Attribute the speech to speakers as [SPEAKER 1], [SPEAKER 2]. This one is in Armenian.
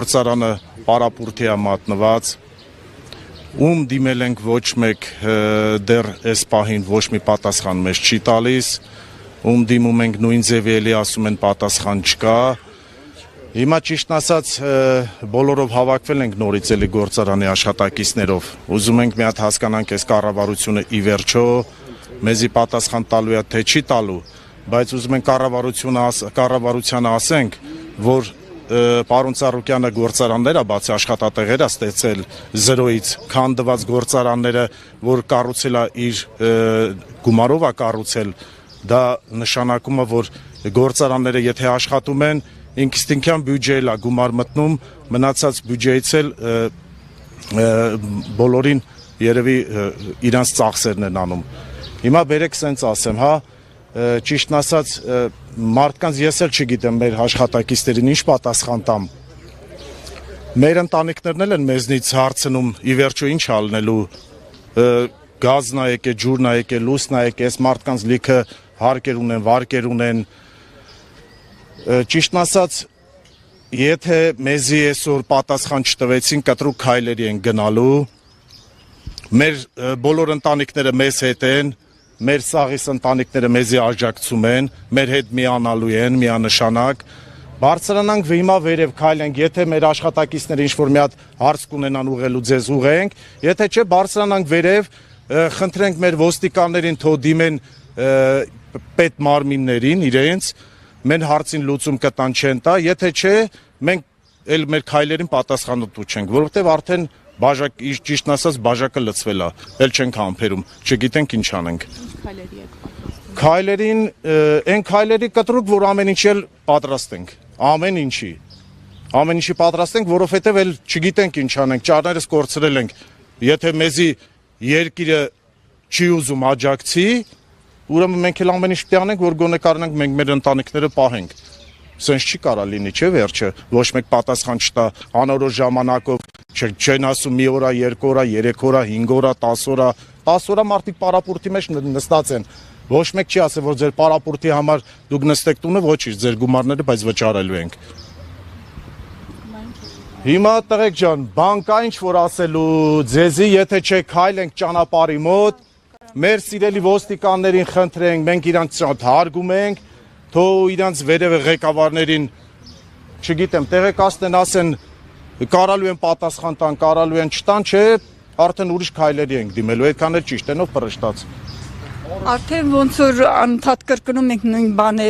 [SPEAKER 1] Գործարանը պարապուրդի է մատնված, ում դիմել ենք ոչ մեկ դեռ այս պահին ոչ մի պատասխան մեզ չի տալիս, ում դիմում ենք նույն ձևի էլի ասում են պատասխան չկա։ Հիմա ճիշտն ասած բոլորով հավաքվել ենք նորից էլի գործարանի աշխատակիցներով, ուզում ենք մի հատ հասկանանք այս կառավարությունը ի վերջո մեզի պատասխան տալու է թե չի տալու, բայց ուզում ենք կառավարությանը ասենք, որ Պարոն Ծառուկյանը գործարանները բացի աշխատատեղեր է ստեղծել զրոյից, քանդված գործարանները, որ կառուցել է իր գումարով է կառուցել, դա նշանակում է, որ գործարանները եթե աշխատում են, ինքնին բյուջեել է գումար մտնում, մնացած բյուջեից էլ բոլորին երևի իրանց ծախսերն են անում։ Հիմա բերեք սենց ասեմ, հա, ճիշտն ասած մարդկանց ես էլ չգիտեմ մեր աշխատակիցներին ինչ պատասխան տամ։ Մեր ընտանիքներն էլ են մեզնից հարցնում ի վերջո ինչ ալնելու, գազն ա եկե, ջուրն ա եկե, լուսն ա եկե, այս մարդկանց լիքը հարկեր ունեն, վարկեր ունեն։ Ճիշտն ասած, եթե մեզի այսօր պատասխան չտվեցին, կտրուկ քայլերի են գնալու, մեր բոլոր ընտանիքները մեզ հետ են, մեր սաղիս ընտանիքները մեզի աջակցում են, մեր հետ միանալու են, միանշանակ, բարձրանանք հիմա վերև քայլենք, եթե մեր աշխատակիցները ինչ-որ մի հատ հարց կունենան ուղղելու ձեզ ուղղենք, եթե չէ բարձրանանք վերև, խնդրենք մեր ոստիկաններին թող դիմեն պետ մարմիններին իրենց, մեր հարցին լուծում կտան չեն տա, եթե չէ մենք էլ մեր քայլերին պատասխանատու չենք, որովհետև արդեն ճիշտն ասած բաժակը լցվել է, էլ չենք համբերում, չգիտենք ինչ անենք։ Քայլերին, այն քայլերի կտրուկ, որ ամեն ինչ էլ պատրաստ ենք, ամեն ինչի պատրաստ ենք, որովհետև էլ չգիտենք ինչ անենք, ճարներս կորցրել ենք, եթե մեզի երկիրը չի ուզում աջակցի, ուրեմն մենք էլ ամեն ինչ պետք է անենք, որ գոնե կարողանանք մենք մեր ընտանիքները պահենք։ Սենց չի կարա լինի, չէ վերջը, ոչ մեկ պատասխան չտա, անորոշ ժամանակով, չեն ասում մի օրա, 2 օրա, 3 օրա, 5 օրա, 10 օրա, 10 օրա մարդիկ պարապուրդի մեջ նստած են, ոչ մեկ չի ասել, որ ձեր պարապուրդի համար դուք նստեք տունը, ոչինչ, ձեր գումարները բայց վճարելու ենք։ Հիմա տղեկ ջան, բան կա ինչ որ ասելու ձեզի, եթե չէ քայլենք ճանապարհի մոտ, մեր սիրելի ոստիկաններին խնդրենք, մենք իրանց հարգում ենք, թող իրանց վերևը ղեկավարներին, չգիտեմ, տեղեկացնեն, ասեն, կարալու են պատասխան տան, կարալու են չտան, չէ, արդեն ուրիշ քայլերի ենք դիմելու, այդքան էլ ճիշտ են, ով պրշտաց։
[SPEAKER 2] Արդեն ոնց որ անընդհատ կրկնում ենք նույն բաները։